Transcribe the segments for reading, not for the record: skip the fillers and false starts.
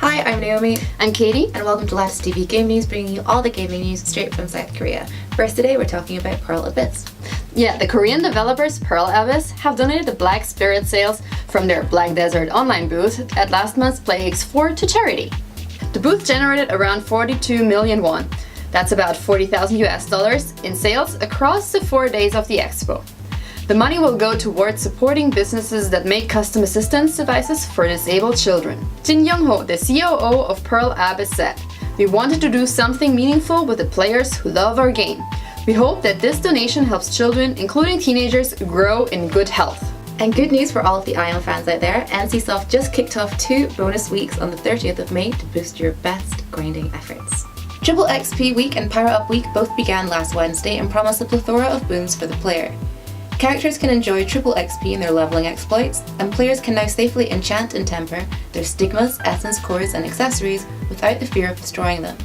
Hi, I'm Naomi. I'm Katie. And welcome to Lattice TV Game News, bringing you all the gaming news straight from South Korea. First today, we're talking about Pearl Abyss. Yeah, the Korean developers Pearl Abyss have donated the Black Spirit sales from their Black Desert online booth at last month's PlayX4 to charity. The booth generated around 42 million won. That's about 40,000 US dollars in sales across the 4 days of the expo. The money will go towards supporting businesses that make custom assistance devices for disabled children. Jin Young-ho, the COO of Pearl Abyss, said, "We wanted to do something meaningful with the players who love our game. We hope that this donation helps children, including teenagers, grow in good health." And good news for all of the Ion fans out there, NCSoft just kicked off 2 bonus weeks on the 30th of May to boost your best grinding efforts. Triple XP Week and Power Up Week both began last Wednesday and promise a plethora of boons for the player. Characters can enjoy triple XP in their leveling exploits, and players can now safely enchant and temper their stigmas, essence cores, and accessories without the fear of destroying them.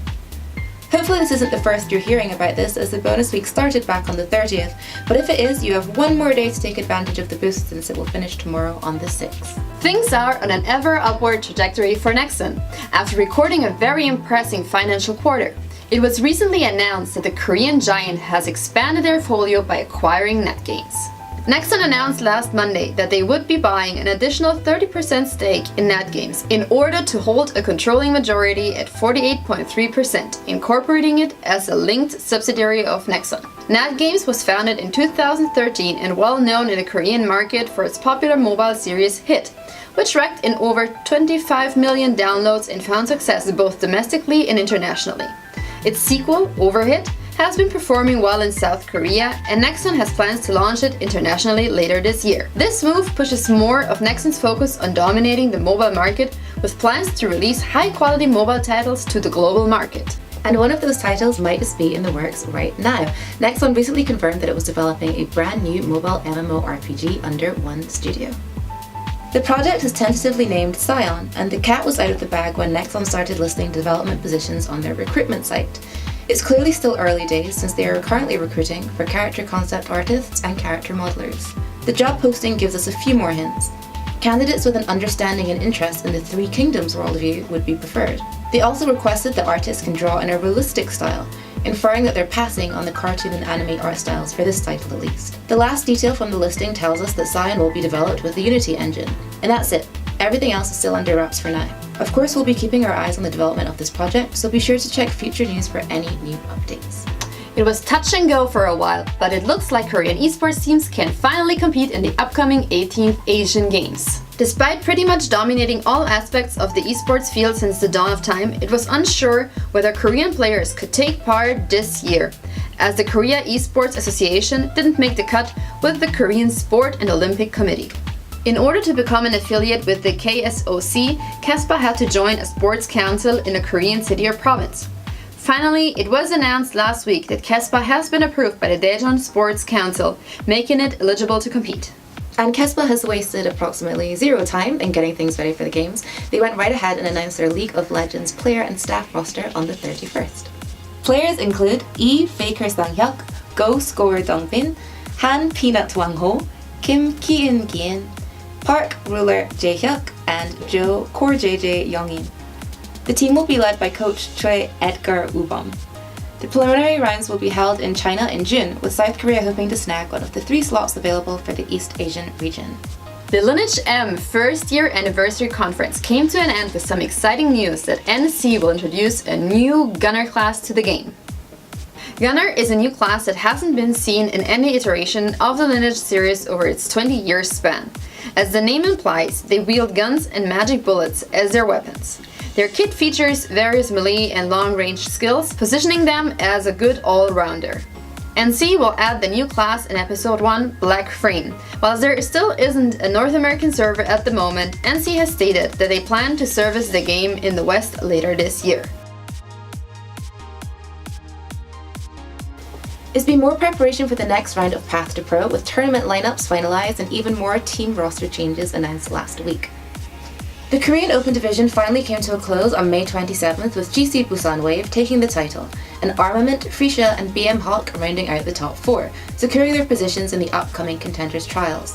Hopefully this isn't the first you're hearing about this, as the bonus week started back on the 30th, but if it is, you have 1 more day to take advantage of the boost since it will finish tomorrow on the 6th. Things are on an ever upward trajectory for Nexon. After recording a very impressive financial quarter, it was recently announced that the Korean giant has expanded their folio by acquiring NetGames. Nexon announced last Monday that they would be buying an additional 30% stake in NetGames in order to hold a controlling majority at 48.3%, incorporating it as a linked subsidiary of Nexon. NetGames was founded in 2013 and well known in the Korean market for its popular mobile series Hit, which racked in over 25 million downloads and found success both domestically and internationally. Its sequel, Overhit, has been performing well in South Korea, and Nexon has plans to launch it internationally later this year. This move pushes more of Nexon's focus on dominating the mobile market, with plans to release high-quality mobile titles to the global market. And one of those titles might just be in the works right now. Nexon recently confirmed that it was developing a brand new mobile MMORPG under one studio. The project is tentatively named Scion, and the cat was out of the bag when Nexon started listing development positions on their recruitment site. It's clearly still early days since they are currently recruiting for character concept artists and character modelers. The job posting gives us a few more hints. Candidates with an understanding and interest in the Three Kingdoms worldview would be preferred. They also requested that artists can draw in a realistic style, inferring that they're passing on the cartoon and anime art styles for this title at least. The last detail from the listing tells us that Scion will be developed with the Unity engine. And that's it. Everything else is still under wraps for now. Of course, we'll be keeping our eyes on the development of this project, so be sure to check future news for any new updates. It was touch and go for a while, but it looks like Korean esports teams can finally compete in the upcoming 18th Asian Games. Despite pretty much dominating all aspects of the esports field since the dawn of time, it was unsure whether Korean players could take part this year, as the Korea Esports Association didn't make the cut with the Korean Sport and Olympic Committee. In order to become an affiliate with the KSOC, KESPA had to join a sports council in a Korean city or province. Finally, it was announced last week that KESPA has been approved by the Daejeon Sports Council, making it eligible to compete. And KESPA has wasted approximately 0 time in getting things ready for the games. They went right ahead and announced their League of Legends player and staff roster on the 31st. Players include Lee Faker Sang-hyuk, Go Scorer Dongbin, Han Peanut Wang-ho, Kim Ki-in, Park Ruler Jae-hyuk, and Jo Kor JJ Young-in. The team will be led by coach Choi Edgar Ubom. The preliminary rounds will be held in China in June, with South Korea hoping to snag one of the 3 slots available for the East Asian region. The Lineage M first year anniversary conference came to an end with some exciting news that NC will introduce a new Gunner class to the game. Gunner is a new class that hasn't been seen in any iteration of the Lineage series over its 20-year span. As the name implies, they wield guns and magic bullets as their weapons. Their kit features various melee and long-range skills, positioning them as a good all-rounder. NC will add the new class in Episode 1, Black Frame. While there still isn't a North American server at the moment, NC has stated that they plan to service the game in the West later this year. There's been more preparation for the next round of Path to Pro, with tournament lineups finalised and even more team roster changes announced last week. The Korean Open Division finally came to a close on May 27th, with GC Busan Wave taking the title, and Armament, Freesia and BM Hawk rounding out the top 4, securing their positions in the upcoming Contenders Trials.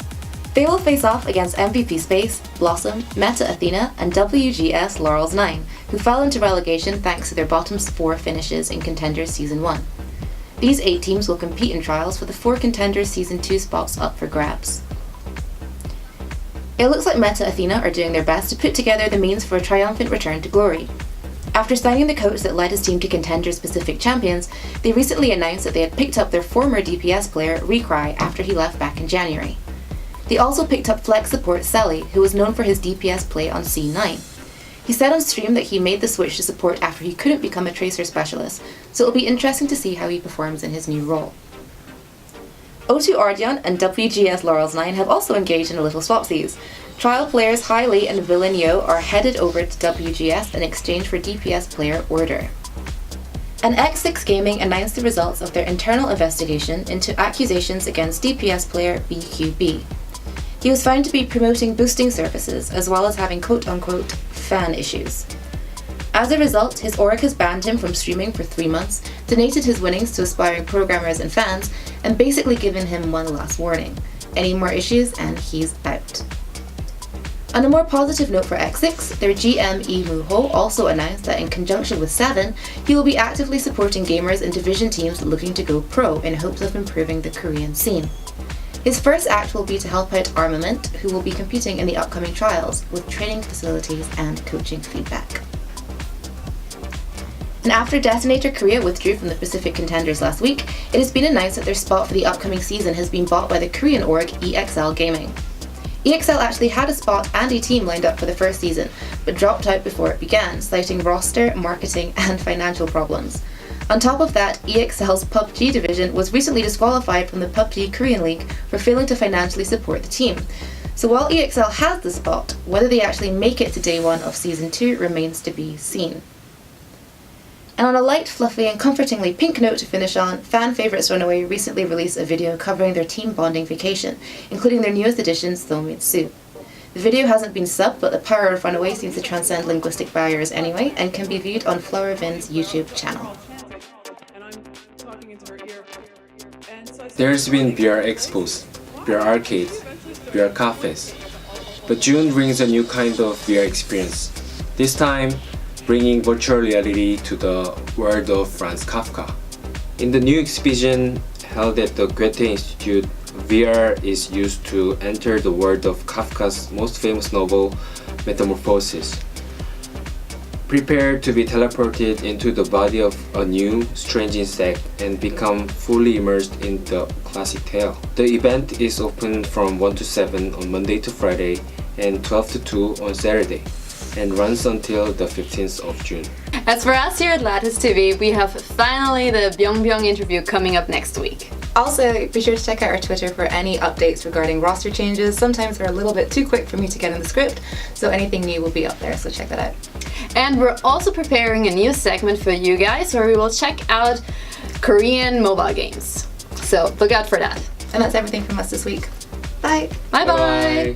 They will face off against MVP Space, Blossom, Meta Athena, and WGS Laurels 9, who fell into relegation thanks to their bottom 4 finishes in Contenders Season 1. These 8 teams will compete in trials for the 4 Contenders Season 2 spots up for grabs. It looks like Meta Athena are doing their best to put together the means for a triumphant return to glory. After signing the coach that led his team to Contenders Pacific Champions, they recently announced that they had picked up their former DPS player, Recry, after he left back in January. They also picked up flex support Selly, who was known for his DPS play on C9. He said on stream that he made the switch to support after he couldn't become a Tracer specialist, so it'll be interesting to see how he performs in his new role. O2 Ardion and WGS Laurels 9 have also engaged in a little swapsies. Trial players Hailey and Villain Yo are headed over to WGS in exchange for DPS player Order. And X6 Gaming announced the results of their internal investigation into accusations against DPS player BQB. He was found to be promoting boosting services as well as having quote-unquote fan issues. As a result, his org has banned him from streaming for 3 months, donated his winnings to aspiring programmers and fans, and basically given him one last warning. Any more issues and he's out. On a more positive note for X6, their GM Yi Moo-ho also announced that in conjunction with Seven, he will be actively supporting gamers and division teams looking to go pro in hopes of improving the Korean scene. His first act will be to help out Armament, who will be competing in the upcoming trials, with training facilities and coaching feedback. And after Detonator Korea withdrew from the Pacific Contenders last week, it has been announced that their spot for the upcoming season has been bought by the Korean org EXL Gaming. EXL actually had a spot and a team lined up for the first season, but dropped out before it began, citing roster, marketing, and financial problems. On top of that, EXL's PUBG division was recently disqualified from the PUBG Korean League for failing to financially support the team. So while EXL has the spot, whether they actually make it to day 1 of Season 2 remains to be seen. And on a light, fluffy, and comfortingly pink note to finish on, fan favourites Runaway recently released a video covering their team bonding vacation, including their newest addition, Soulmate Sue. The video hasn't been subbed, but the power of Runaway seems to transcend linguistic barriers anyway, and can be viewed on Flower Vin's YouTube channel. There's been VR expos, VR arcades, VR cafes, but June brings a new kind of VR experience. This time, bringing virtual reality to the world of Franz Kafka. In the new exhibition held at the Goethe Institute, VR is used to enter the world of Kafka's most famous novel, Metamorphosis. Prepare to be teleported into the body of a new, strange insect and become fully immersed in the classic tale. The event is open from 1 to 7 on Monday to Friday and 12 to 2 on Saturday, and runs until the 15th of June. As for us here at Lattice TV, we have finally the Byung interview coming up next week. Also, be sure to check out our Twitter for any updates regarding roster changes. Sometimes they're a little bit too quick for me to get in the script, so anything new will be up there, so check that out. And we're also preparing a new segment for you guys where we will check out Korean mobile games. So look out for that. And that's everything from us this week. Bye! Bye bye!